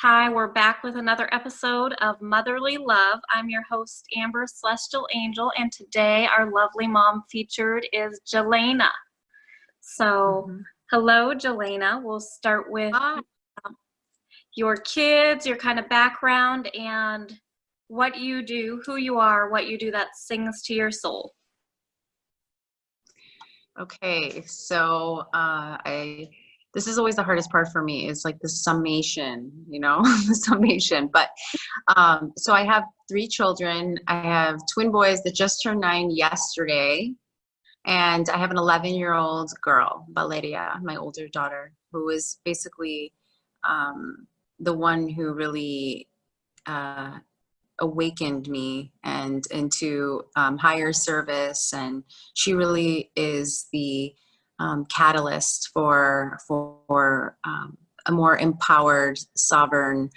Hi, we're back with another episode of Motherly Love. I'm your host, Amber Celestial Angel, and today our lovely mom featured is Jelena. So, hello, Jelena. We'll start with your kids, your kind of background, and what you do, who you are, what you do that sings to your soul. Okay, so this is always the hardest part for me, is like the summation, the summation. But so I have 3 children. I have twin boys that just turned 9 yesterday, and I have an 11-year-old girl, Valeria, my older daughter, who is basically the one who really awakened me and into higher service, and she really is the catalyst for a more empowered, sovereign,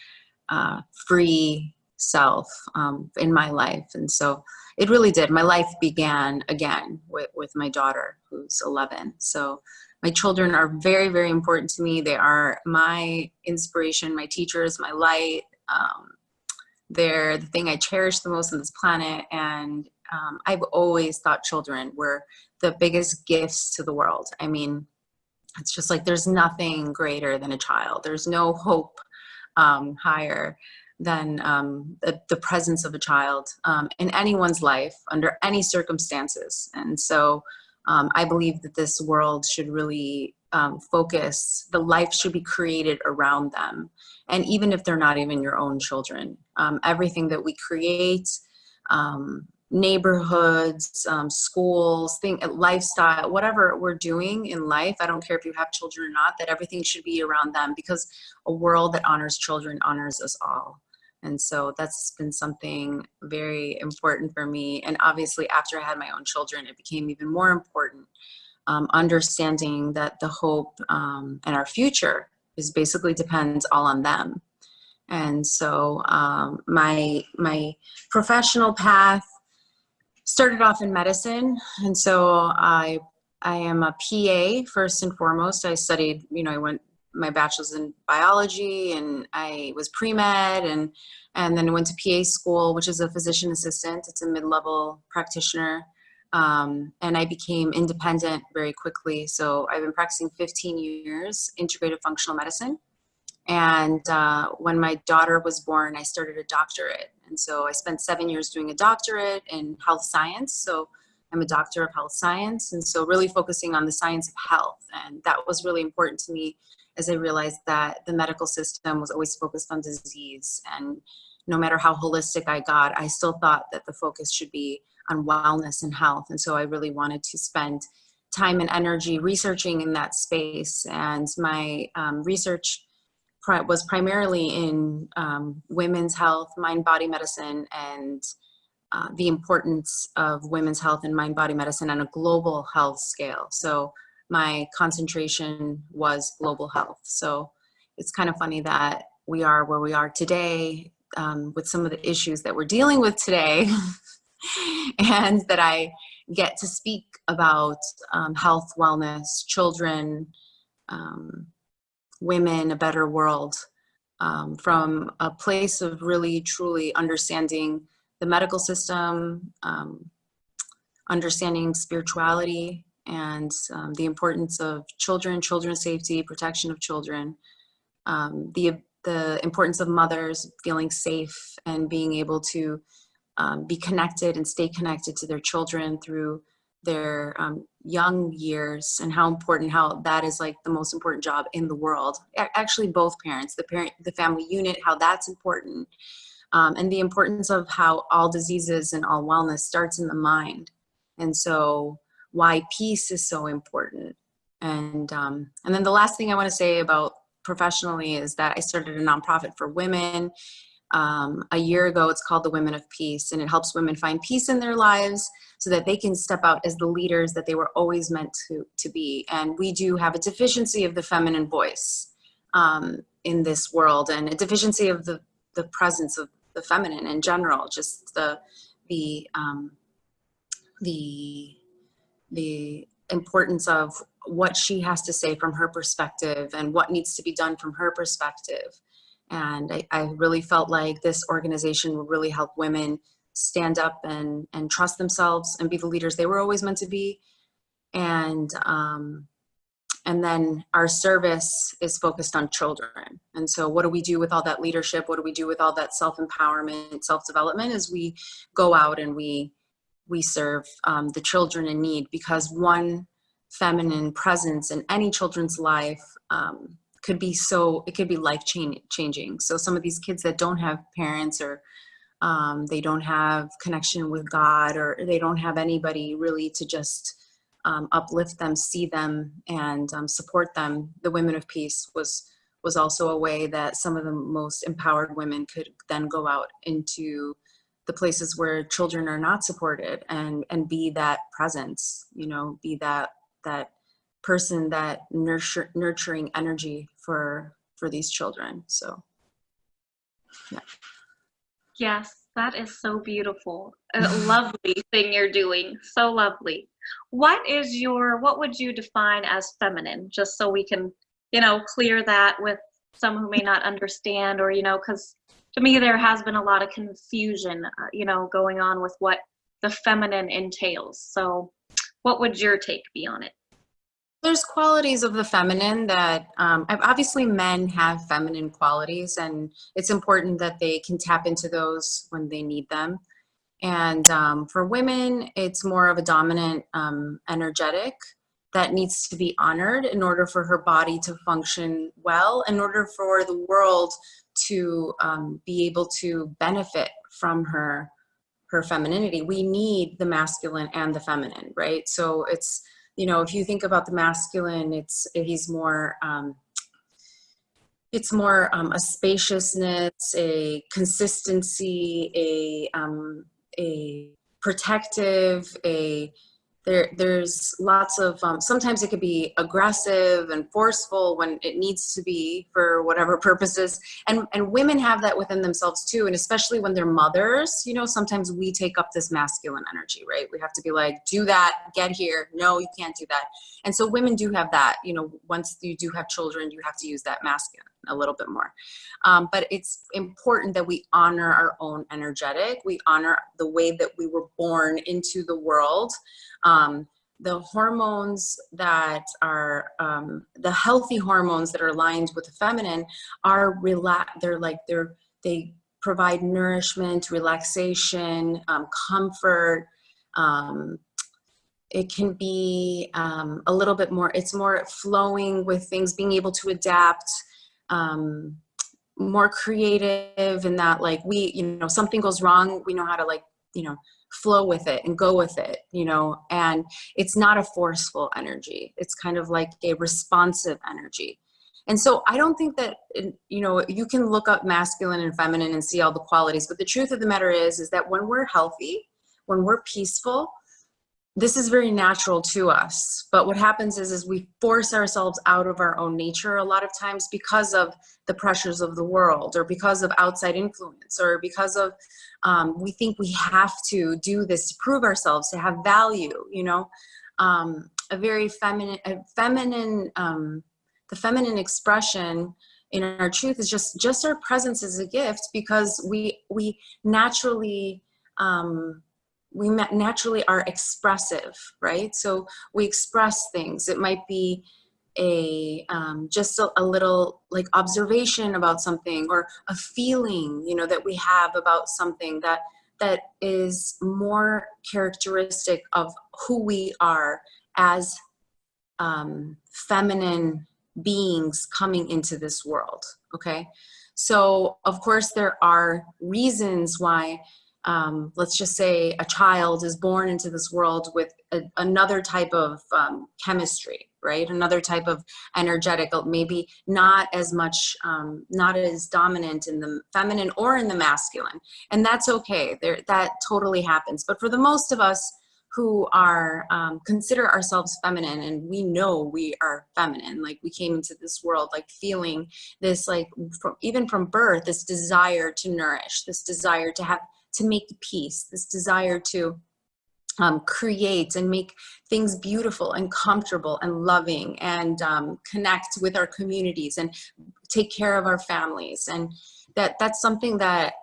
free self in my life. And so it really did. My life began again with my daughter, who's 11. So my children are very, very important to me. They are my inspiration, my teachers, my light. They're the thing I cherish the most on this planet. And I've always thought children were the biggest gifts to the world. I mean, it's just like there's nothing greater than a child. There's no hope higher than the presence of a child in anyone's life under any circumstances. And so I believe that this world should really focus, the life should be created around them. And even if they're not even your own children, everything that we create, neighborhoods, schools, lifestyle, whatever we're doing in life, I don't care if you have children or not, that everything should be around them, because a world that honors children honors us all. And so that's been something very important for me. And obviously after I had my own children, it became even more important, understanding that the hope and our future is basically depends all on them. And so my professional path started off in medicine. And so I am a PA first and foremost. I studied, I went my bachelor's in biology, and I was pre-med, and then I went to PA school, which is a physician assistant. It's a mid-level practitioner. And I became independent very quickly. So I've been practicing 15 years, integrative functional medicine. And when my daughter was born, I started a doctorate. And so I spent 7 years doing a doctorate in health science. So I'm a doctor of health science. And so really focusing on the science of health. And that was really important to me, as I realized that the medical system was always focused on disease. And no matter how holistic I got, I still thought that the focus should be on wellness and health. And so I really wanted to spend time and energy researching in that space. And my research was primarily in women's health, mind-body medicine, and the importance of women's health and mind-body medicine on a global health scale. So my concentration was global health. So it's kind of funny that we are where we are today with some of the issues that we're dealing with today, and that I get to speak about health, wellness, children, women, a better world, from a place of really, truly understanding the medical system, understanding spirituality, and the importance of children, children's safety, protection of children, the importance of mothers feeling safe and being able to be connected and stay connected to their children through their young years, and how that is like the most important job in the world. Actually, both parents, the family unit, how that's important, and the importance of how all diseases and all wellness starts in the mind. And so why peace is so important. And then the last thing I want to say about professionally is that I started a nonprofit for women a year ago. It's called the Women of Peace, and it helps women find peace in their lives so that they can step out as the leaders that they were always meant to be. And we do have a deficiency of the feminine voice in this world, and a deficiency of the presence of the feminine in general, just the importance of what she has to say from her perspective and what needs to be done from her perspective. And I really felt like this organization would really help women stand up and trust themselves and be the leaders they were always meant to be. And then our service is focused on children. And so what do we do with all that leadership? What do we do with all that self-empowerment, self-development? Is we go out and we serve the children in need, because one feminine presence in any children's life could be life changing. So some of these kids that don't have parents, or they don't have connection with God, or they don't have anybody really to just uplift them, see them, and support them. The Women of Peace was also a way that some of the most empowered women could then go out into the places where children are not supported and be that presence, be that person, that nurturing energy for these children. So, yeah. Yes, that is so beautiful. A lovely thing you're doing. So lovely. What would you define as feminine? Just so we can, clear that with some who may not understand, or, because to me, there has been a lot of confusion, going on with what the feminine entails. So what would your take be on it? There's qualities of the feminine that obviously men have feminine qualities, and it's important that they can tap into those when they need them. And for women, it's more of a dominant energetic that needs to be honored in order for her body to function well, in order for the world to be able to benefit from her femininity. We need the masculine and the feminine, right? So it's, if you think about the masculine, it's more a spaciousness, a consistency, a protective, there's lots of, sometimes it could be aggressive and forceful when it needs to be for whatever purposes. And women have that within themselves too. And especially when they're mothers, sometimes we take up this masculine energy, right? We have to be like, do that, get here. No, you can't do that. And so women do have that, once you do have children, you have to use that masculine a little bit more. But it's important that we honor our own energetic. We honor the way that we were born into the world. The hormones that are, the healthy hormones that are aligned with the feminine are they provide nourishment, relaxation, comfort. It can be a little bit more, it's more flowing with things, being able to adapt, more creative, in that something goes wrong, we know how to flow with it and go with it, and it's not a forceful energy. It's kind of like a responsive energy. And so I don't think that, you can look up masculine and feminine and see all the qualities, but the truth of the matter is that when we're healthy, when we're peaceful, this is very natural to us. But what happens is we force ourselves out of our own nature a lot of times because of the pressures of the world, or because of outside influence, or because of, we think we have to do this to prove ourselves, to have value, a very feminine, the feminine expression in our truth is just our presence as a gift, because we naturally are expressive, right? So we express things. It might be just a little observation about something, or a feeling, that we have about something that is more characteristic of who we are as feminine beings coming into this world. Okay. So of course there are reasons why, let's just say a child is born into this world with another type of chemistry, right? Another type of energetic, maybe not as much, not as dominant in the feminine or in the masculine. And that's okay. That totally happens. But for the most of us who are, consider ourselves feminine, and we know we are feminine, we came into this world, feeling this, even from birth, this desire to nourish, this desire to make peace, this desire to create and make things beautiful and comfortable and loving, and connect with our communities and take care of our families. And that's something that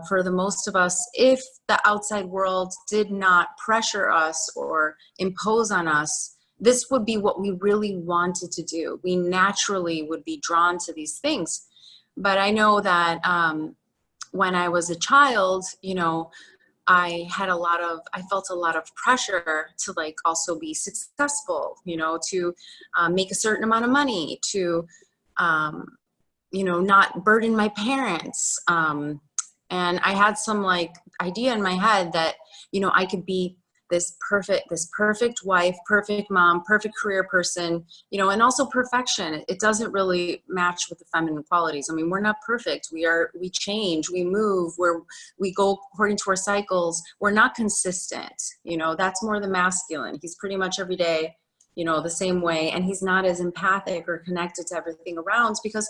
for the most of us, if the outside world did not pressure us or impose on us, this would be what we really wanted to do. We naturally would be drawn to these things. But I know that when I was a child, I felt a lot of pressure to like also be successful, to make a certain amount of money, to, not burden my parents. And I had some like idea in my head that, I could be this perfect wife, perfect mom, perfect career person, and also perfection. It doesn't really match with the feminine qualities. I mean, we're not perfect. We change, we move, we go according to our cycles. We're not consistent. That's more the masculine. He's pretty much every day, the same way. And he's not as empathic or connected to everything around, because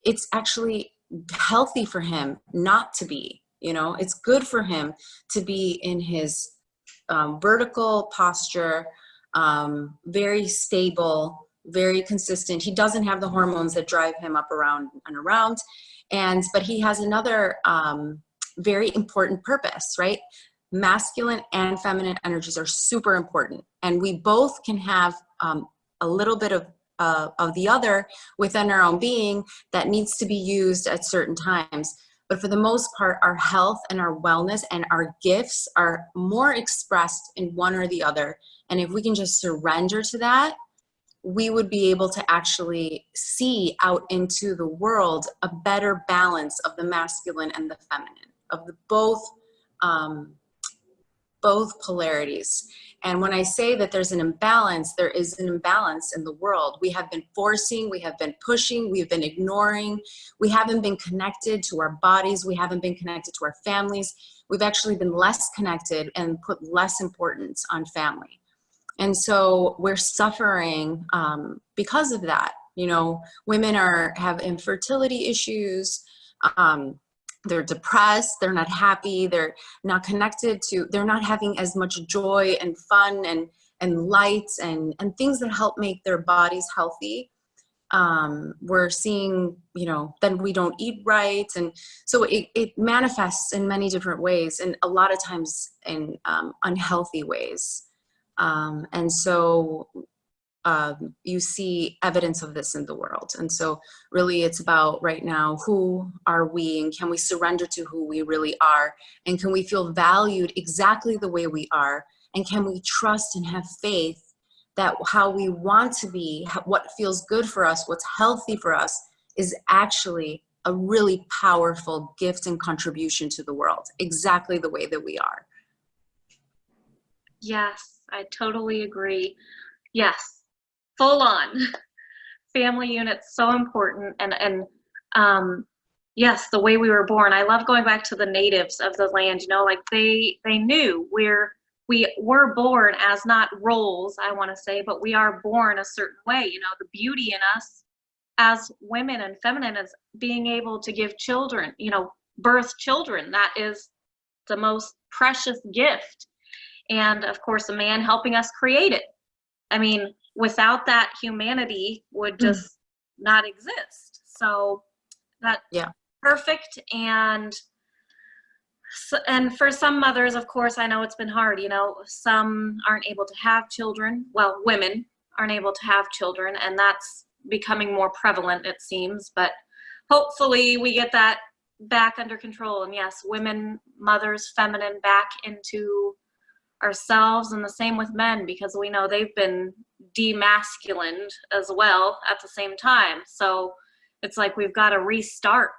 it's actually healthy for him not to be, it's good for him to be in his vertical posture, very stable, very consistent. He doesn't have the hormones that drive him up around and around. But he has another very important purpose, right? Masculine and feminine energies are super important. And we both can have a little bit of the other within our own being that needs to be used at certain times. But for the most part, our health and our wellness and our gifts are more expressed in one or the other. And if we can just surrender to that, we would be able to actually see out into the world a better balance of the masculine and the feminine, of the both polarities. And when I say that there's an imbalance, there is an imbalance in the world. We have been forcing, we have been pushing, we've been ignoring. We haven't been connected to our bodies. We haven't been connected to our families. We've actually been less connected and put less importance on family. And so we're suffering because of that. Women have infertility issues. They're depressed, they're not happy, they're not connected to, they're not having as much joy and fun and lights and things that help make their bodies healthy. We're seeing, then we don't eat right. And so it manifests in many different ways, and a lot of times in unhealthy ways. And so you see evidence of this in the world. And so really it's about right now, who are we, and can we surrender to who we really are? And can we feel valued exactly the way we are? And can we trust and have faith that how we want to be, what feels good for us, what's healthy for us, is actually a really powerful gift and contribution to the world, exactly the way that we are. Yes, I totally agree. Yes. Full on family unit's so important. And yes, the way we were born. I love going back to the natives of the land, like they knew we were born as not roles, I want to say, but we are born a certain way. The beauty in us as women and feminine is being able to give children, birth children. That is the most precious gift. And of course, a man helping us create it. I mean, without that, humanity would just not exist. So that's perfect. And for some mothers, of course, I know it's been hard. Some aren't able to have children. Well, women aren't able to have children, and that's becoming more prevalent, it seems. But hopefully we get that back under control. And yes, women, mothers, feminine, back into ourselves, and the same with men, because we know they've been demasculined as well at the same time. So it's like we've got to restart.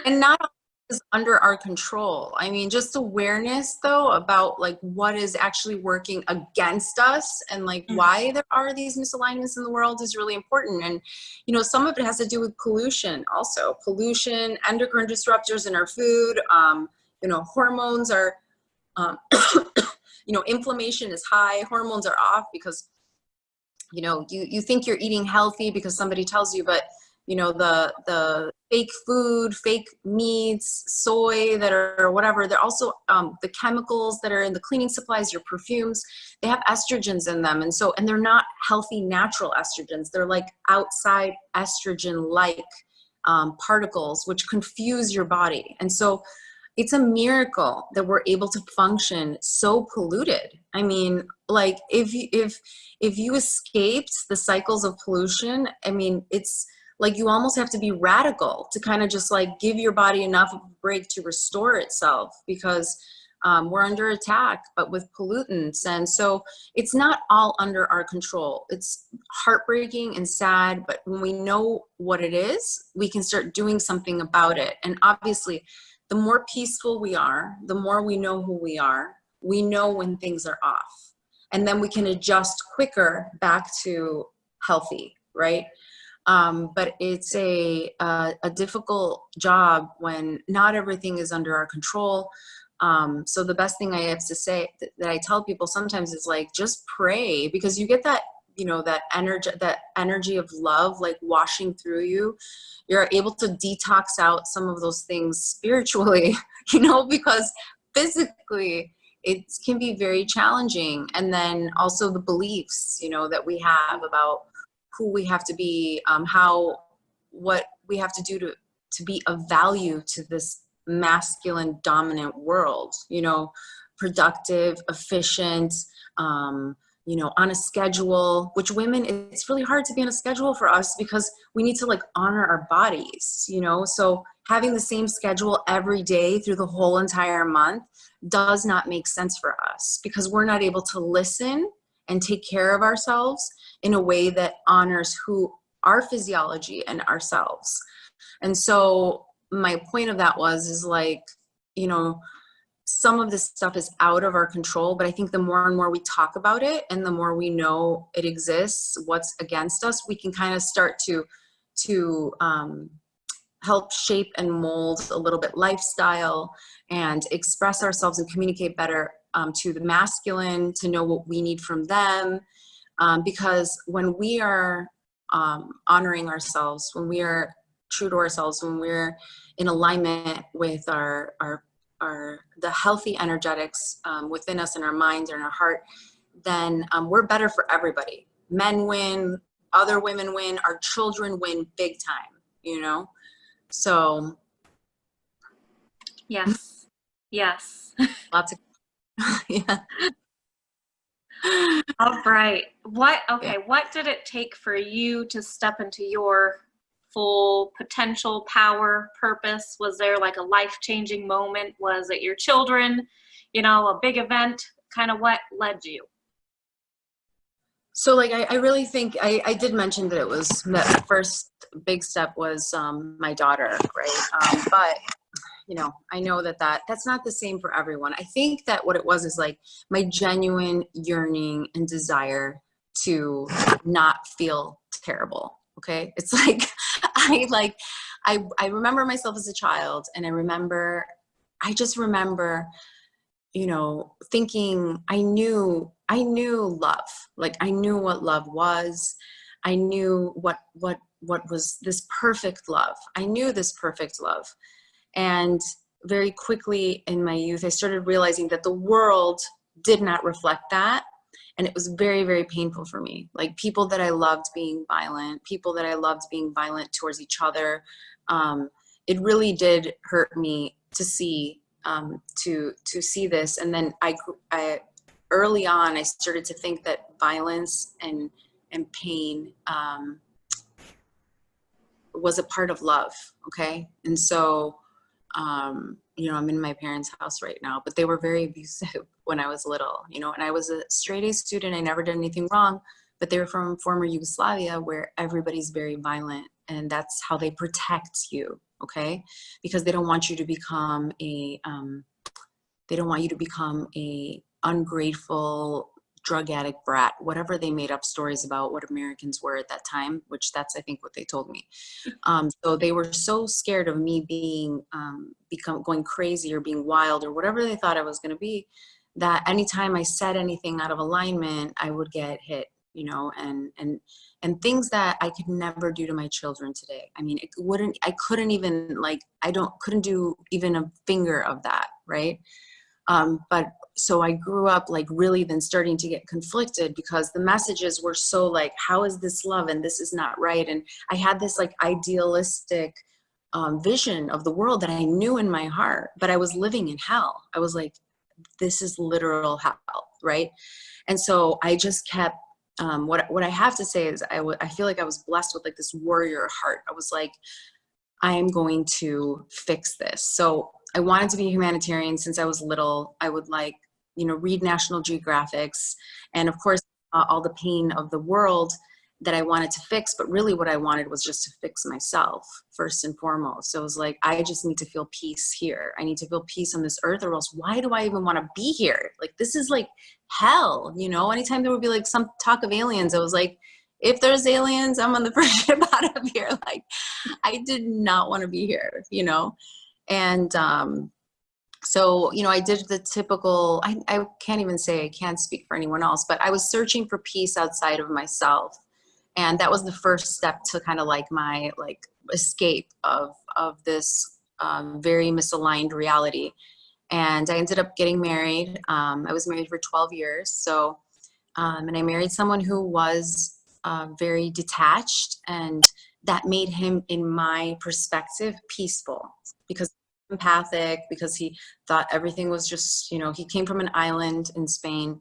And not all is under our control. I mean, just awareness though about like what is actually working against us, and like why there are these misalignments in the world is really important. And some of it has to do with pollution, endocrine disruptors in our food. Hormones are inflammation is high, hormones are off, because you think you're eating healthy because somebody tells you, but you know, the fake food, fake meats, soy that are, or whatever. They're also the chemicals that are in the cleaning supplies, your perfumes, they have estrogens in them. And they're not healthy, natural estrogens. They're like outside estrogen-like particles, which confuse your body. And so it's a miracle that we're able to function so polluted. I mean, like if you escaped the cycles of pollution, I mean, it's like you almost have to be radical to kind of just like give your body enough of a break to restore itself, because we're under attack, but with pollutants. And so it's not all under our control. It's heartbreaking and sad, but when we know what it is, we can start doing something about it. And obviously, the more peaceful we are, the more we know who we are, we know when things are off. And then we can adjust quicker back to healthy, right? But it's a difficult job when not everything is under our control. So the best thing I have to say that I tell people sometimes is like, just pray, because you get that, you know, that energy of love, like washing through you. You're able to detox out some of those things spiritually, you know, because physically it can be very challenging. And then also the beliefs, you know, that we have about who we have to be, what we have to do to be of value to this masculine dominant world, you know, productive, efficient, you know, on a schedule, which women, it's really hard to be on a schedule for us because we need to like honor our bodies, you know? So having the same schedule every day through the whole entire month does not make sense for us, because we're not able to listen and take care of ourselves in a way that honors who our physiology and ourselves. And so my point of that is like, you know, some of this stuff is out of our control, but I think the more and more we talk about it and the more we know it exists, what's against us, we can kind of start to help shape and mold a little bit lifestyle and express ourselves and communicate better to the masculine, to know what we need from them. Because when we are honoring ourselves, when we are true to ourselves, when we're in alignment with the healthy energetics within us, in our minds or in our heart, then we're better for everybody. Men win, other women win, our children win big time, you know? So. Yes. Yes. Lots of, yeah. All right. What Yeah. did it take for you to step into your full potential, power, purpose? Was there like a life-changing moment? Was it your children, you know, a big event? Kind of what led you? So like, I really think I did mention that it was, the first big step was my daughter, right? But you know, I know that's not the same for everyone. I think that what it was is like my genuine yearning and desire to not feel terrible. Okay. It's like, I remember myself as a child, and I just remember, you know, thinking I knew love. Like I knew what love was. I knew what was this perfect love. I knew this perfect love. And very quickly in my youth, I started realizing that the world did not reflect that. And it was very, very painful for me. Like people that I loved being violent, people that I loved being violent towards each other. It really did hurt me to see, to see this. And then I early on, I started to think that violence and pain, was a part of love. Okay. And so, you know, I'm in my parents' house right now, but they were very abusive when I was little, you know, and I was a straight A student. I never did anything wrong, but they were from former Yugoslavia, where everybody's very violent, and that's how they protect you. Okay. Because they don't want you to become a ungrateful drug addict brat, whatever they made up stories about what Americans were at that time, which that's, I think, what they told me. So they were so scared of me being, going crazy or being wild or whatever they thought I was going to be, that anytime I said anything out of alignment, I would get hit, you know, and things that I could never do to my children today. I mean, I couldn't even like, couldn't do even a finger of that. Right. But so I grew up like really then starting to get conflicted because the messages were so like, how is this love? And this is not right. And I had this like idealistic vision of the world that I knew in my heart, but I was living in hell. I was like, this is literal hell, right? And so I just kept, what I have to say is I feel like I was blessed with like this warrior heart. I was like, I am going to fix this. So I wanted to be a humanitarian since I was little. I would like, you know, read National Geographics and of course, all the pain of the world that I wanted to fix, but really what I wanted was just to fix myself first and foremost. So it was like, I just need to feel peace here. I need to feel peace on this earth, or else why do I even want to be here? Like, this is like hell, you know? Anytime there would be like some talk of aliens, I was like, if there's aliens, I'm on the first ship out of here. Like, I did not want to be here, you know? And, so, you know, I did the typical, I can't even say, I can't speak for anyone else, but I was searching for peace outside of myself. And that was the first step to kind of like my like escape of this very misaligned reality. And I ended up getting married. I was married for 12 years. So, and I married someone who was very detached, and that made him, in my perspective, peaceful, because empathic, because he thought everything was just, you know, he came from an island in Spain,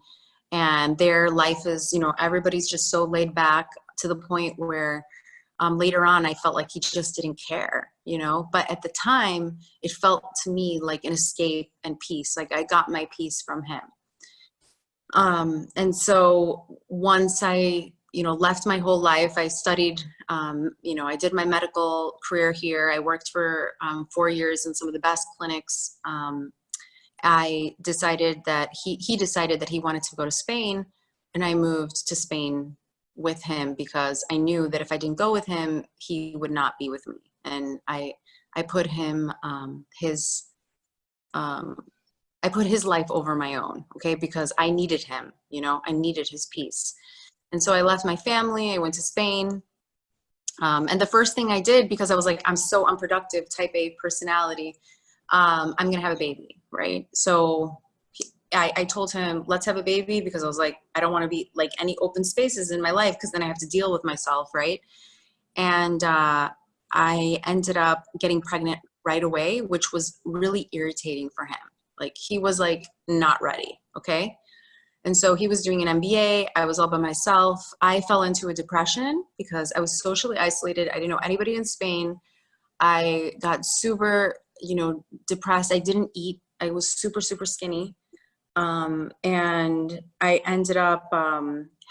and their life is, you know, everybody's just so laid back to the point where later on I felt like he just didn't care, you know, but at the time it felt to me like an escape and peace. Like I got my peace from him. And so once I, you know, left my whole life, I studied, you know, I did my medical career here. I worked for 4 years in some of the best clinics. I decided that he decided that he wanted to go to Spain, and I moved to Spain with him because I knew that if I didn't go with him, he would not be with me. And I put him, I put his life over my own, okay? Because I needed him, you know, I needed his peace. And so I left my family, I went to Spain. And the first thing I did, because I was like, I'm so unproductive, type A personality, I'm gonna have a baby, right? So I told him, let's have a baby, because I was like, I don't wanna be like any open spaces in my life, because then I have to deal with myself, right? And I ended up getting pregnant right away, which was really irritating for him. Like he was like not ready, okay? And so he was doing an MBA. I was all by myself. I fell into a depression because I was socially isolated. I didn't know anybody in Spain. I got super, you know, depressed. I didn't eat. I was super, super skinny. And I ended up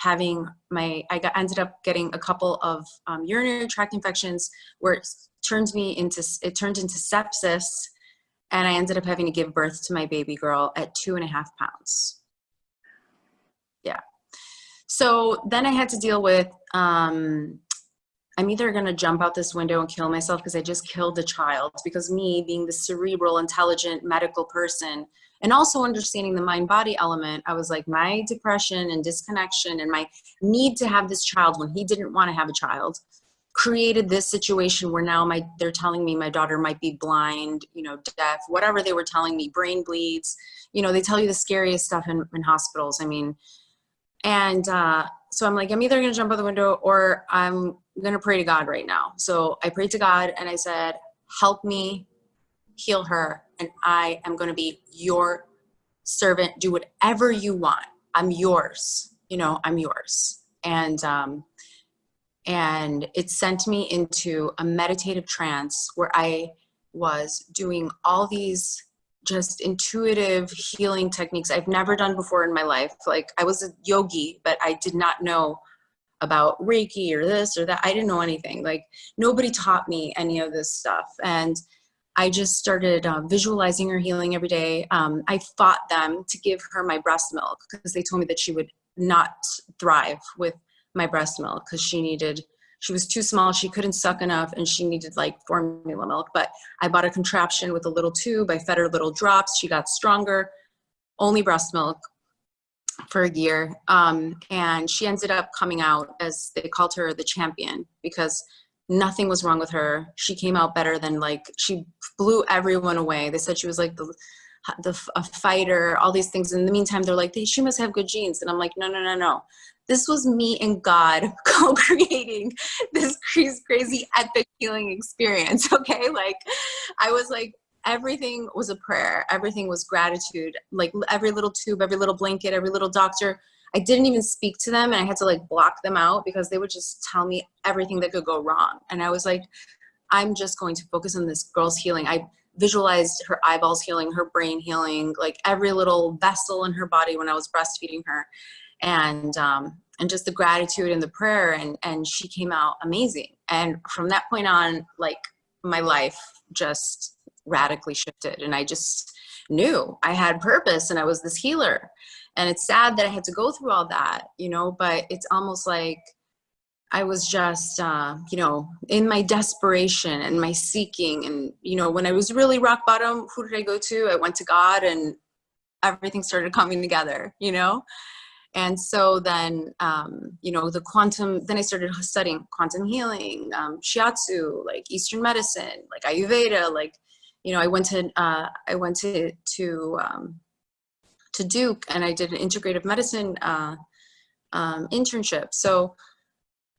ended up getting a couple of urinary tract infections where it turned into sepsis. And I ended up having to give birth to my baby girl at 2.5 pounds. Yeah. So then I had to deal with, I'm either going to jump out this window and kill myself because I just killed a child, because me being the cerebral, intelligent, medical person, and also understanding the mind-body element, I was like, my depression and disconnection and my need to have this child when he didn't want to have a child created this situation where now they're telling me my daughter might be blind, you know, deaf, whatever they were telling me, brain bleeds, you know, they tell you the scariest stuff in hospitals. I mean, and so I'm like, I'm either going to jump out the window or I'm going to pray to God right now. So I prayed to God and I said, help me heal her. And I am going to be your servant. Do whatever you want. I'm yours. You know, I'm yours. And it sent me into a meditative trance where I was doing all these just intuitive healing techniques I've never done before in my life. Like I was a yogi, but I did not know about Reiki or this or that. I didn't know anything. Like nobody taught me any of this stuff. And I just started visualizing her healing every day. I fought them to give her my breast milk because they told me that she would not thrive with my breast milk because she was too small, she couldn't suck enough, and she needed like formula milk. But I bought a contraption with a little tube, I fed her little drops, she got stronger, only breast milk. for a year. And she ended up coming out, as they called her, the champion, because nothing was wrong with her. She came out better than, like, she blew everyone away. They said she was like a fighter, all these things. In the meantime, they're like, she must have good genes. And I'm like, no, no, no, no. This was me and God co-creating this crazy epic healing experience. Okay. Like, I was like, everything was a prayer. Everything was gratitude. Like, every little tube, every little blanket, every little doctor, I didn't even speak to them, and I had to, like, block them out because they would just tell me everything that could go wrong. And I was like, I'm just going to focus on this girl's healing. I visualized her eyeballs healing, her brain healing, like every little vessel in her body when I was breastfeeding her, and just the gratitude and the prayer, and she came out amazing. And from that point on, like, my life just radically shifted, and I just knew I had purpose and I was this healer. And it's sad that I had to go through all that, you know, but it's almost like I was just, you know, in my desperation and my seeking. And, you know, when I was really rock bottom, who did I go to? I went to God, and everything started coming together, you know? And so then, you know, then I started studying quantum healing, shiatsu, like Eastern medicine, like Ayurveda, like, you know, I went to Duke, and I did an integrative medicine internship. So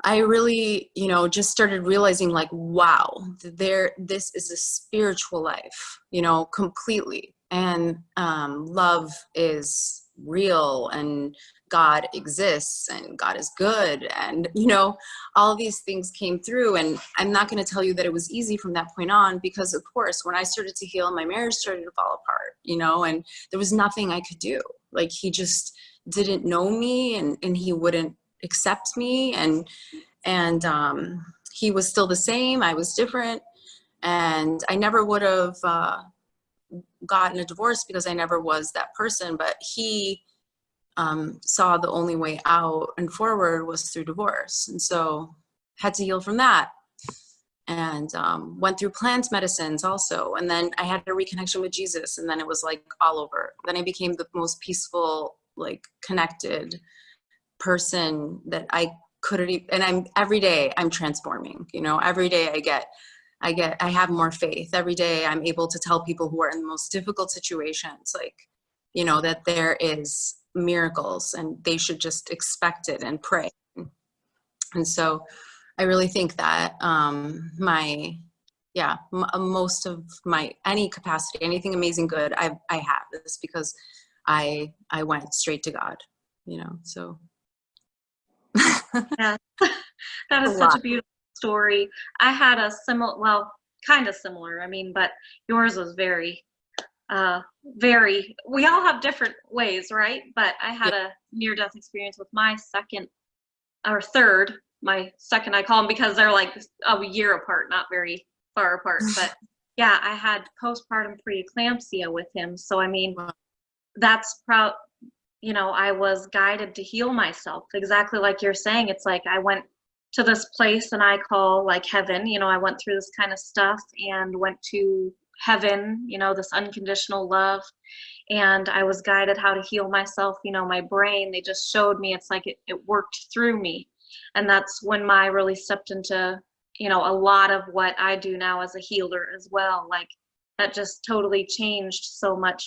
I really, you know, just started realizing, like, wow, this is a spiritual life, you know, completely. And love is real, and God exists, and God is good. And, you know, all these things came through. And I'm not going to tell you that it was easy from that point on, because, of course, when I started to heal, my marriage started to fall apart, you know, and there was nothing I could do. Like, he just didn't know me, and he wouldn't accept me. And he was still the same. I was different. And I never would have gotten a divorce, because I never was that person. But he saw the only way out and forward was through divorce. And so had to heal from that. And went through plant medicines also. And then I had a reconnection with Jesus. And then it was like all over. Then I became the most peaceful, like, connected person that I couldn't even, and every day I'm transforming, you know, every day I have more faith. Every day I'm able to tell people who are in the most difficult situations, like, you know, that there is miracles, and they should just expect it and pray. And so I really think that most of my, any capacity, anything amazing good, I have this because I went straight to God, you know, so. Yeah, that is such a beautiful story. I had a similar, well, kind of similar, I mean, but yours was very, we all have different ways, right? But I had a near-death experience with my second, I call them because they're like a year apart, not very far apart. But yeah, I had postpartum preeclampsia with him. So, I mean, that's proud. You know, I was guided to heal myself, exactly like you're saying. It's like I went to this place, and I call, like, heaven. You know, I went through this kind of stuff and went to heaven, you know, this unconditional love. And I was guided how to heal myself. You know, my brain, they just showed me, it's like it worked through me. And that's when I really stepped into, you know, a lot of what I do now as a healer as well. Like, that just totally changed so much,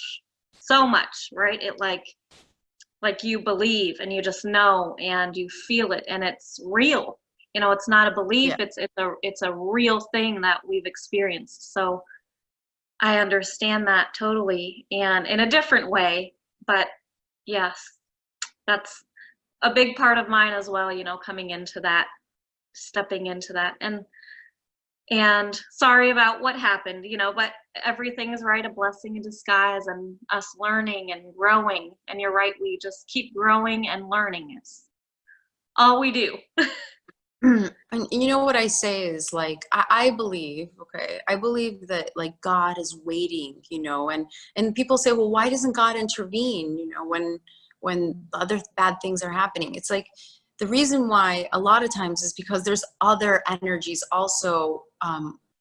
right? It like you believe, and you just know, and you feel it, and it's real. You know, it's not a belief. Yeah. It's a real thing that we've experienced. So I understand that totally, and in a different way. But yes, that's a big part of mine as well, you know, coming into that, stepping into that. And sorry about what happened, you know, but everything is right, a blessing in disguise, and us learning and growing. And you're right, we just keep growing and learning. It's all we do. And you know what I say is, like, I believe that, like, God is waiting, you know, and people say, well, why doesn't God intervene, you know, when other bad things are happening? It's like, the reason why a lot of times is because there's other energies also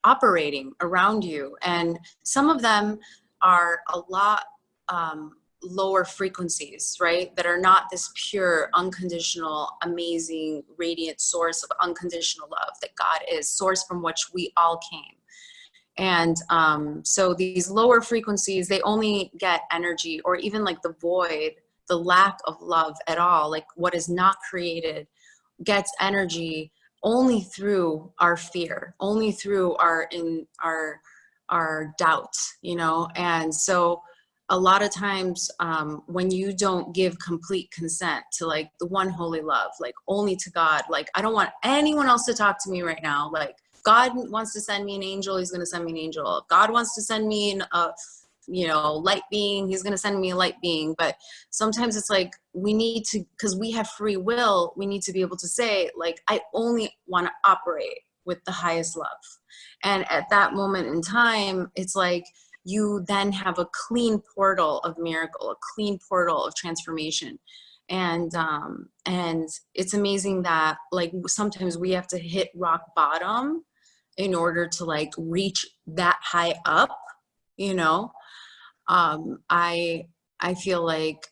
operating around you. And some of them are a lot lower frequencies, right? That are not this pure, unconditional, amazing, radiant source of unconditional love that God is, source from which we all came. And so these lower frequencies, they only get energy, or even like the void, the lack of love at all, like what is not created, gets energy only through our fear, only through our doubt, you know? And so a lot of times when you don't give complete consent to like the one holy love, like only to God, like I don't want anyone else to talk to me right now. Like God wants to send me an angel, he's going to send me an angel. If God wants to send me a light being, he's going to send me a light being. But sometimes it's like we need to, because we have free will, we need to be able to say like, I only want to operate with the highest love. And at that moment in time, it's like you then have a clean portal of miracle, a clean portal of transformation. And it's amazing that like sometimes we have to hit rock bottom in order to like reach that high up, you know. I feel like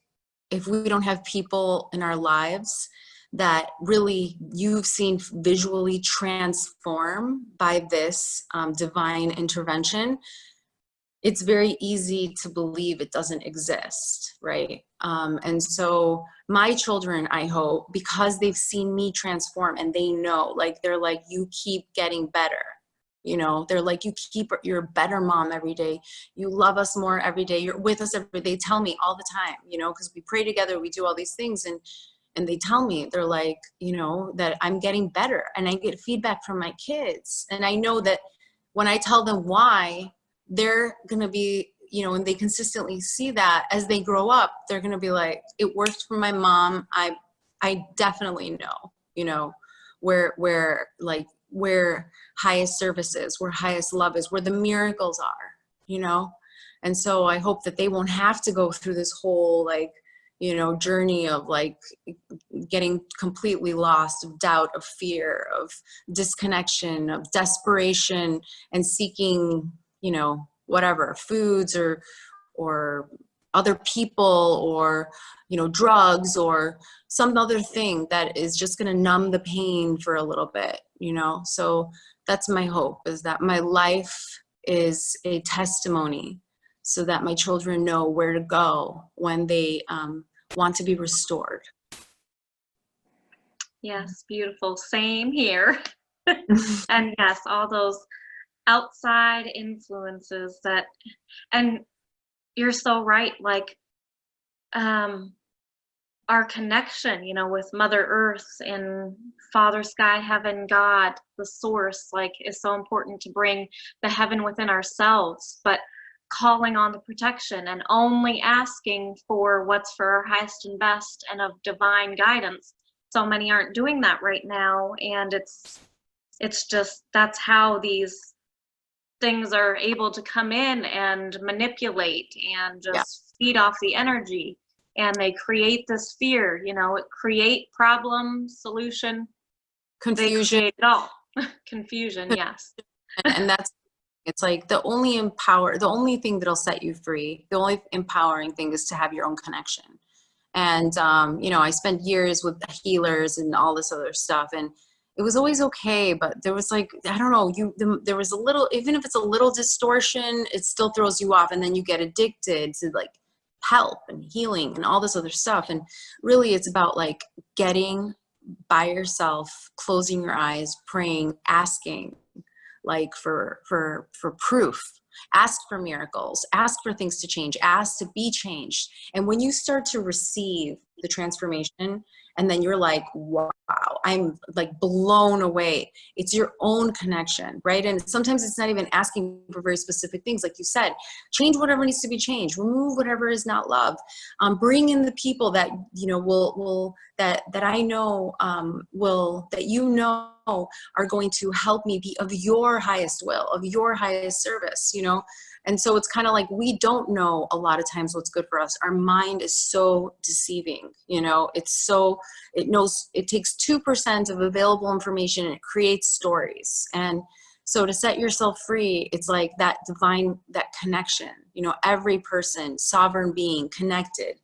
if we don't have people in our lives that really you've seen visually transform by this divine intervention, it's very easy to believe it doesn't exist, right? And so my children, I hope, because they've seen me transform and they know, like, they're like, you keep getting better. You know, they're like, you're a better mom every day. You love us more every day. You're with us every day. They tell me all the time, you know, because we pray together, we do all these things. And they tell me, they're like, you know, that I'm getting better. And I get feedback from my kids. And I know that when I tell them why, they're going to be, you know, and they consistently see that as they grow up, they're going to be like, it worked for my mom. I definitely know, you know, where highest service is, where highest love is, where the miracles are, you know? And so I hope that they won't have to go through this whole, like, you know, journey of like getting completely lost, of doubt, of fear, of disconnection, of desperation, and seeking, you know, whatever, foods or other people, or, you know, drugs, or some other thing that is just going to numb the pain for a little bit, you know? So that's my hope, is that my life is a testimony so that my children know where to go when they want to be restored. Yes, beautiful. Same here. And yes, all those outside influences that, and you're so right, like our connection, you know, with Mother Earth and Father Sky, Heaven, God, the source, like, is so important to bring the heaven within ourselves, but calling on the protection and only asking for what's for our highest and best and of divine guidance. So many aren't doing that right now, and it's just, that's how these things are able to come in and manipulate and just feed off the energy. And they create this fear, you know, it create problem, solution, Confusion. they create it all. Confusion, yes. And that's, it's like the only thing that'll set you free, the only empowering thing is to have your own connection. And, you know, I spent years with healers and all this other stuff, and it was always okay, but there was like, I don't know, there was a little, even if it's a little distortion, it still throws you off, and then you get addicted to like help and healing and all this other stuff. And really it's about like getting by yourself, closing your eyes, praying, asking like for proof, ask for miracles, ask for things to change, ask to be changed. And when you start to receive the transformation, and then you're like, wow, I'm like blown away. It's your own connection, right? And sometimes it's not even asking for very specific things. Like you said, change whatever needs to be changed, remove whatever is not love, bring in the people that, you know, that I know that you know are going to help me be of your highest will, of your highest service, you know? And so it's kind of like, we don't know a lot of times what's good for us. Our mind is so deceiving, you know, it knows, it takes 2% of available information and it creates stories. And So to set yourself free, it's like that divine, that connection, you know, every person, sovereign being, connected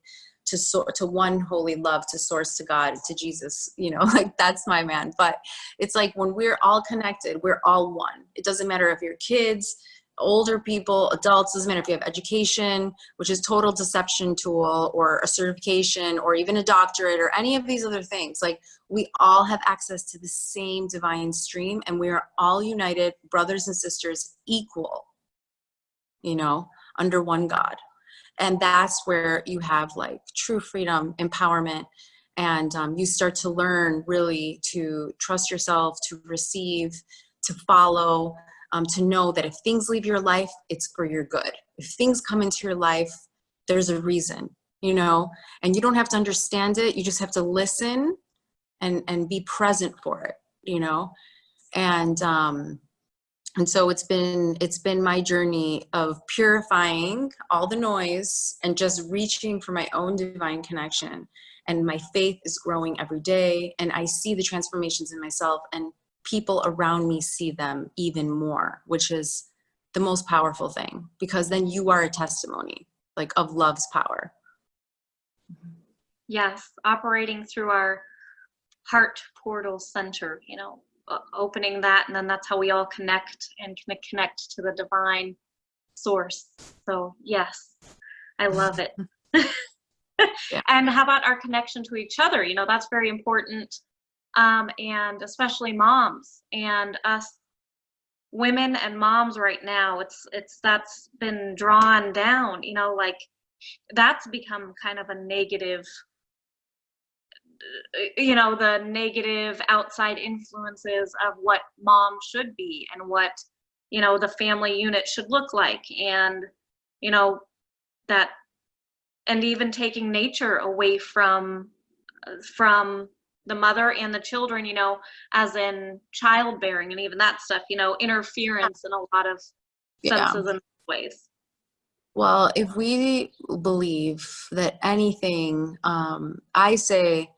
to one holy love, to source, to God, to Jesus, you know, like that's my man. But it's like when we're all connected, we're all one. It doesn't matter if you're kids, older people, adults, doesn't matter if you have education, which is total deception tool, or a certification, or even a doctorate, or any of these other things. Like we all have access to the same divine stream, and we are all united, brothers and sisters, equal, you know, under one God. And that's where you have like true freedom, empowerment, and you start to learn really to trust yourself, to receive, to follow, to know that if things leave your life, it's for your good. If things come into your life, there's a reason, you know, and you don't have to understand it. You just have to listen and be present for it, you know. And so it's been my journey of purifying all the noise and just reaching for my own divine connection. And my faith is growing every day, and I see the transformations in myself, and people around me see them even more, which is the most powerful thing, because then you are a testimony like of love's power. Yes, operating through our heart portal center, you know, opening that, and then that's how we all connect and can connect to the divine source. So yes, I love it. Yeah. And how about our connection to each other? You know, that's very important, and especially moms and us women and moms right now. It's that's been drawn down. You know, like that's become kind of a negative, you know, the negative outside influences of what mom should be and what, you know, the family unit should look like. And, you know, that, and even taking nature away from the mother and the children, you know, as in childbearing and even that stuff, you know, interference in a lot of senses and ways. Well, if we believe that anything, I say,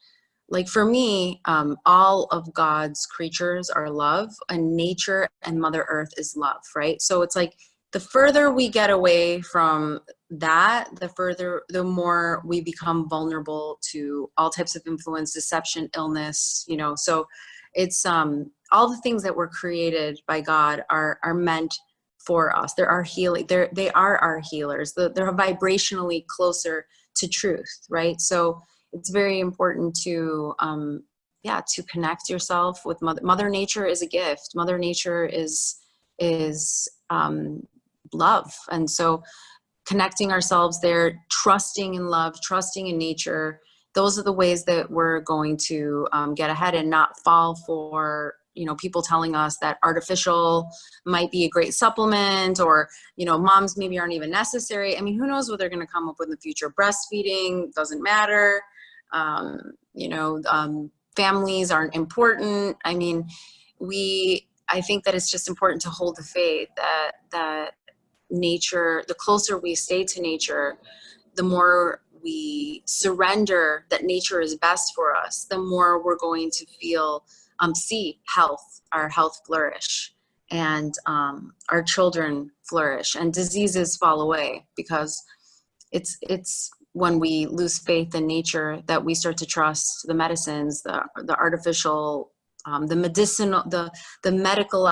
like for me, all of God's creatures are love, and nature and Mother Earth is love, right? So it's like the further we get away from that, the more we become vulnerable to all types of influence, deception, illness, you know. So it's all the things that were created by God are meant for us. They're our healing. They are our healers. They're vibrationally closer to truth, right? So it's very important to to connect yourself with Mother Nature. Is a gift. Mother Nature is love, and so connecting ourselves there, trusting in love, trusting in nature. Those are the ways that we're going to get ahead and not fall for, you know, people telling us that artificial might be a great supplement, or, you know, moms maybe aren't even necessary. I mean, who knows what they're going to come up with in the future? Breastfeeding doesn't matter. Families aren't important. I mean, I think that it's just important to hold the faith that nature, the closer we stay to nature, the more we surrender that nature is best for us, the more we're going to see our health flourish, and our children flourish, and diseases fall away, because it's when we lose faith in nature that we start to trust the medicines, the artificial, the medicinal, the medical.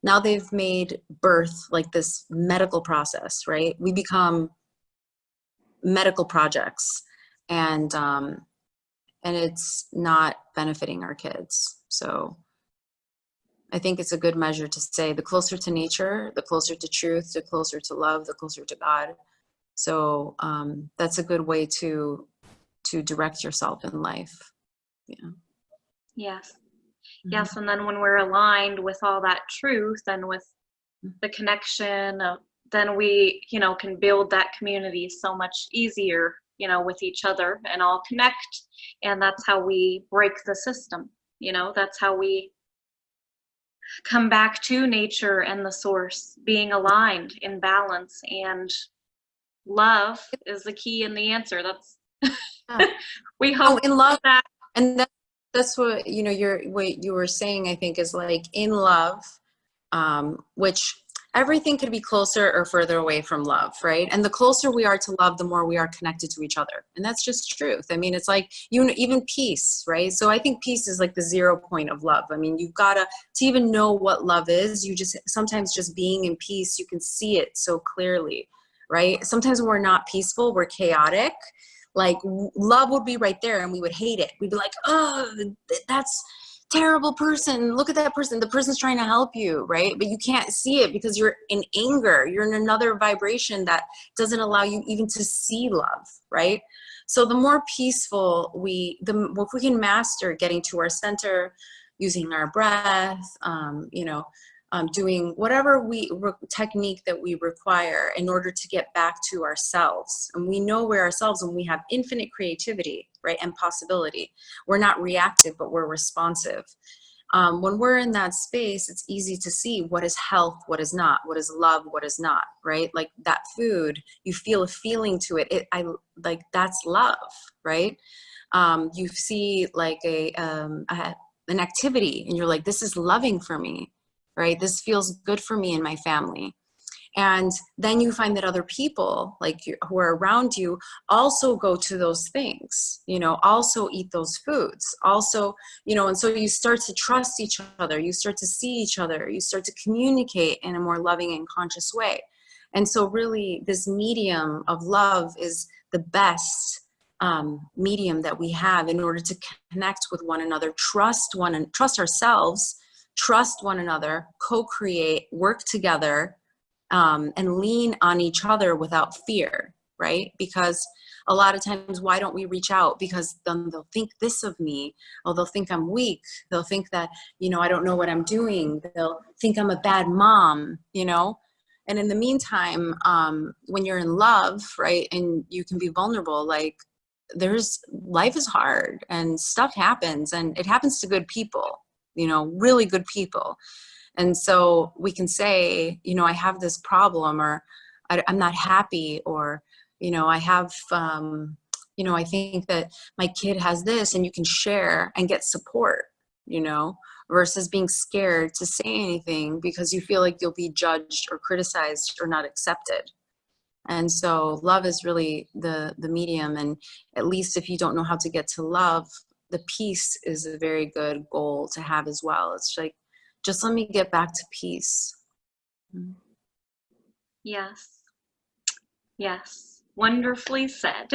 Now they've made birth like this medical process, right? We become medical projects, and it's not benefiting our kids. So I think it's a good measure to say the closer to nature, the closer to truth, the closer to love, the closer to God. So that's a good way to direct yourself in life. Yeah. Yes. Yes, and then when we're aligned with all that truth and with the connection, then we, you know, can build that community so much easier, you know, with each other, and all connect. And that's how we break the system. You know, that's how we come back to nature and the source, being aligned in balance. And love is the key and the answer. That's we hope in love that. And that's what, you know, what you were saying, I think, is like in love, which everything could be closer or further away from love, right? And the closer we are to love, the more we are connected to each other. And that's just truth. I mean, it's like even peace, right? So I think peace is like the 0 point of love. I mean, you've got to even know what love is, you just sometimes just being in peace, you can see it so clearly, right? Sometimes when we're not peaceful, we're chaotic. Like love would be right there and we would hate it. We'd be like, oh, that's terrible person. Look at that person. The person's trying to help you, right? But you can't see it because you're in anger. You're in another vibration that doesn't allow you even to see love, right? So the more peaceful if we can master getting to our center, using our breath, doing whatever technique that we require in order to get back to ourselves. And we know we're ourselves when we have infinite creativity, right? And possibility. We're not reactive, but we're responsive. When we're in that space, it's easy to see what is health, what is not, what is love, what is not, right? Like that food, you feel a feeling to it. Like that's love, right? You see like an activity and you're like, this is loving for me, right? This feels good for me and my family. And then you find that other people who are around you also go to those things, also eat those foods, also, and so you start to trust each other, you start to see each other, you start to communicate in a more loving and conscious way. And so really this medium of love is the best medium that we have in order to connect with one another, trust ourselves, trust one another, co-create, work together, and lean on each other without fear, right? Because a lot of times, why don't we reach out? Because then they'll think this of me, or they'll think I'm weak. They'll think that, I don't know what I'm doing. They'll think I'm a bad mom, And in the meantime, when you're in love, right, and you can be vulnerable, life is hard and stuff happens, and it happens to good people, really good people. And so we can say, I have this problem, or I'm not happy, or, I have, I think that my kid has this, and you can share and get support, versus being scared to say anything because you feel like you'll be judged or criticized or not accepted. And so love is really the medium. And at least if you don't know how to get to love, the peace is a very good goal to have as well. It's like, just let me get back to peace. Yes. Yes. Wonderfully said.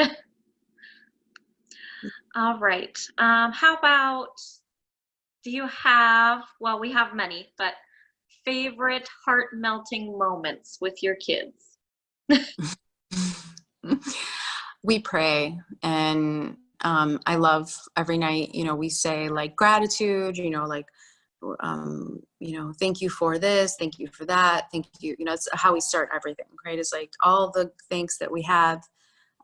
All right. How about, do you have, well, we have many, but favorite heart-melting moments with your kids? We pray, and I love every night, we say gratitude, thank you for this, thank you for that, thank you, it's how we start everything, right? It's like all the thanks that we have,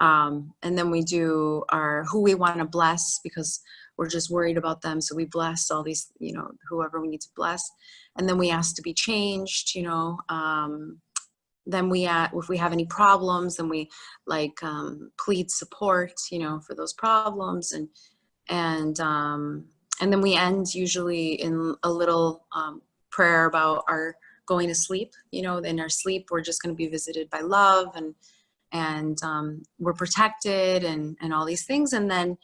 and then we do who we want to bless, because we're just worried about them, so we bless all these, whoever we need to bless, and then we ask to be changed, then if we have any problems, then we plead support, for those problems, and then we end usually in a little prayer about our going to sleep. In our sleep, we're just going to be visited by love, and we're protected, and all these things. And then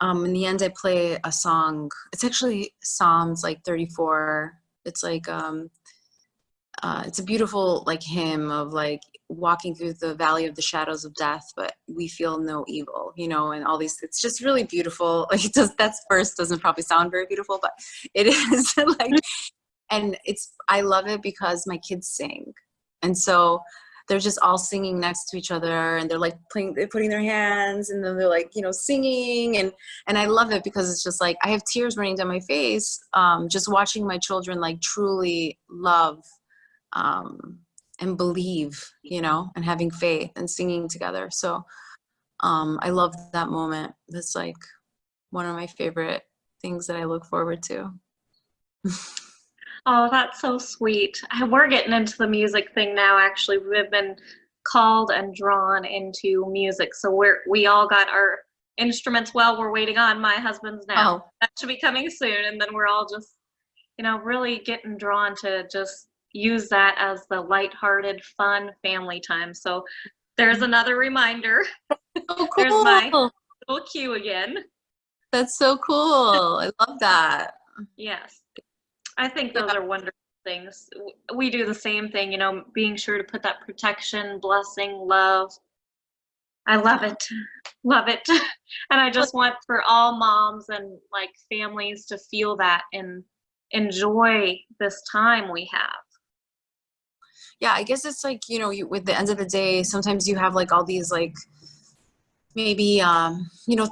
in the end, I play a song. It's actually Psalms 34. It's it's a beautiful hymn of walking through the valley of the shadows of death, but we feel no evil, and all these, it's just really beautiful. That verse doesn't probably sound very beautiful, but it is and I love it because my kids sing. And so they're just all singing next to each other, and they're they're putting their hands, and then they're singing, and I love it because it's just I have tears running down my face, just watching my children truly love, and believe, and having faith and singing together. So I love that moment. That's one of my favorite things that I look forward to. Oh, that's so sweet. We're getting into the music thing now, actually. We've been called and drawn into music. So we all got our instruments. Well, we're waiting on my husband's now. Oh. That should be coming soon. And then we're all just, really getting drawn to just use that as the lighthearted, fun family time. So there's another reminder. Oh, There's my cool. little cue again. That's so cool. I love that. Yes. I think those Yeah. are wonderful things. We do the same thing, you know, being sure to put that protection, blessing, love. I love it. Love it. And I just want for all moms and like families to feel that and enjoy this time we have. Yeah, I guess it's like, with the end of the day, sometimes you have like all these like maybe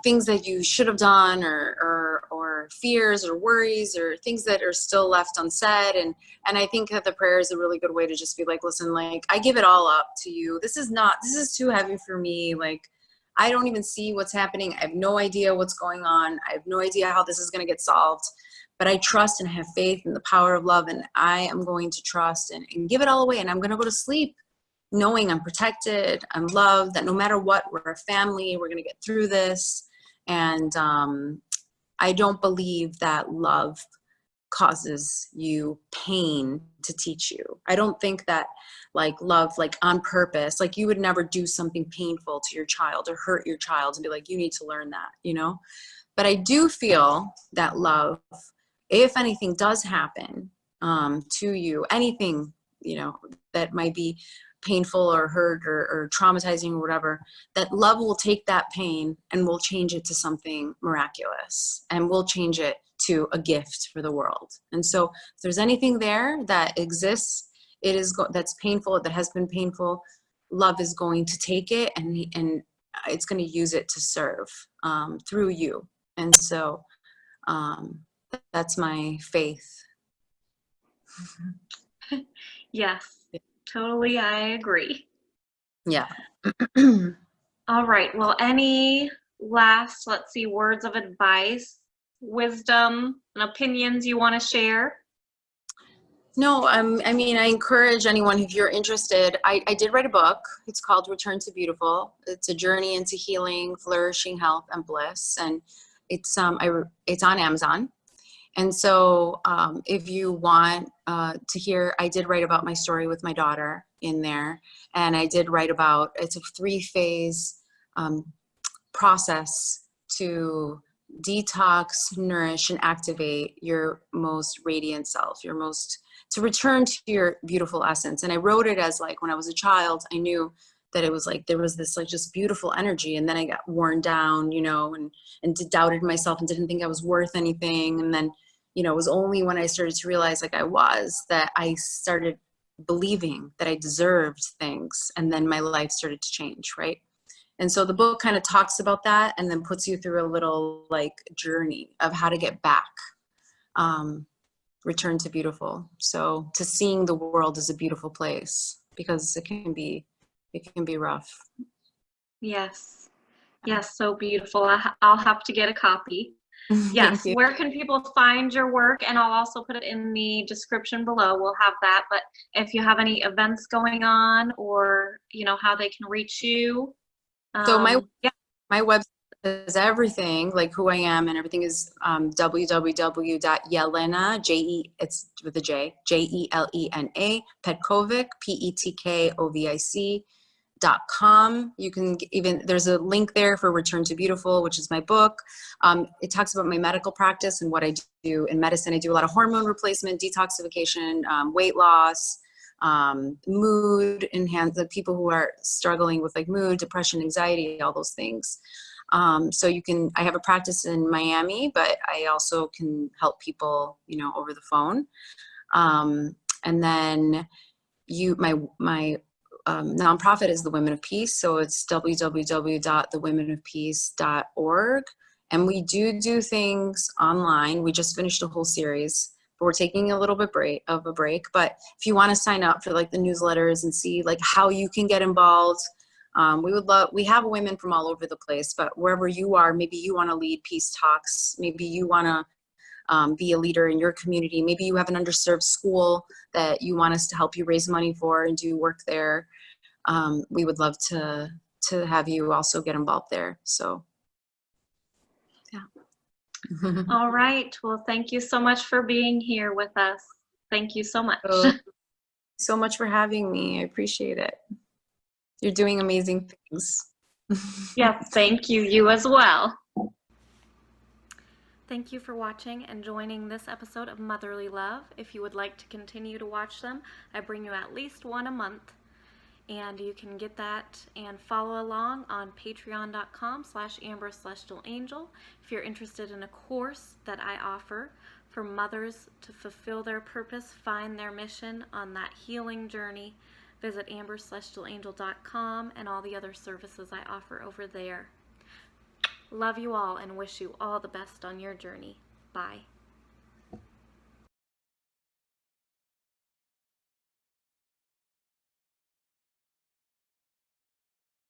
things that you should have done or fears or worries or things that are still left unsaid, and I think that the prayer is a really good way to just be like, listen, like I give it all up to you. This is too heavy for me. Like I don't even see what's happening. I have no idea what's going on. I have no idea how this is going to get solved, but I trust and have faith in the power of love, and I am going to trust and give it all away, and I'm going to go to sleep knowing I'm protected, I'm loved, that no matter what, we're a family, we're going to get through this. And I don't believe that love causes you pain to teach you. I don't think that like love, like on purpose, like you would never do something painful to your child or hurt your child and be like, you need to learn that, But I do feel that love, if anything does happen to you, anything, that might be painful or hurt or traumatizing or whatever, that love will take that pain and will change it to something miraculous, and we'll change it to a gift for the world. And so if there's anything there that exists, that's painful, that has been painful, love is going to take it and it's going to use it to serve through you. And so that's my faith. Yes, totally. I agree. Yeah. All right. Well, any last, let's see, words of advice, wisdom, and opinions you want to share? No, I mean, I encourage anyone, if you're interested, I did write a book. It's called Return to Beautiful. It's a journey into healing, flourishing, health, and bliss. And it's on Amazon. And so if you want to hear, I did write about my story with my daughter in there. And I did write about, it's a 3-phase process to detox, nourish, and activate your most radiant self, to return to your beautiful essence. And I wrote it as like, when I was a child, I knew that it was like, there was this like just beautiful energy. And then I got worn down, and doubted myself and didn't think I was worth anything. And then, it was only when I started to realize like that I started believing that I deserved things. And then my life started to change. Right. And so the book kind of talks about that and then puts you through a little like journey of how to get back, return to beautiful. So to seeing the world as a beautiful place, because it can be rough. Yes. Yes, so beautiful. I'll have to get a copy. Yes. Where can people find your work? And I'll also put it in the description below. We'll have that. But if you have any events going on or, how they can reach you. So my website is everything, like who I am and everything is www.Jelena, it's with a J, Jelena, Petkovic, PETKOVIC.com. You can there's a link there for Return to Beautiful, which is my book. It talks about my medical practice and what I do in medicine. I do a lot of hormone replacement, detoxification, weight loss, mood enhance, the people who are struggling with like mood, depression, anxiety, all those things. So I have a practice in Miami, but I also can help people, over the phone. And then my nonprofit is the Women of Peace. So it's www.thewomenofpeace.org. And we do things online. We just finished a whole series, but we're taking a little bit of a break. But if you want to sign up for like the newsletters and see like how you can get involved, we have women from all over the place, but wherever you are, maybe you want to lead peace talks. Maybe you want to be a leader in your community. Maybe you have an underserved school that you want us to help you raise money for and do work there. We would love to have you also get involved there. So, yeah. All right. Well, thank you so much for being here with us. Thank you so much. so much for having me. I appreciate it. You're doing amazing things. Yes, thank you. You as well. Thank you for watching and joining this episode of Motherly Love. If you would like to continue to watch them, I bring you at least one a month. And you can get that and follow along on patreon.com/AmberCelestialAngel. If you're interested in a course that I offer for mothers to fulfill their purpose, find their mission on that healing journey, visit AmberCelestialAngel.com and all the other services I offer over there. Love you all and wish you all the best on your journey. Bye.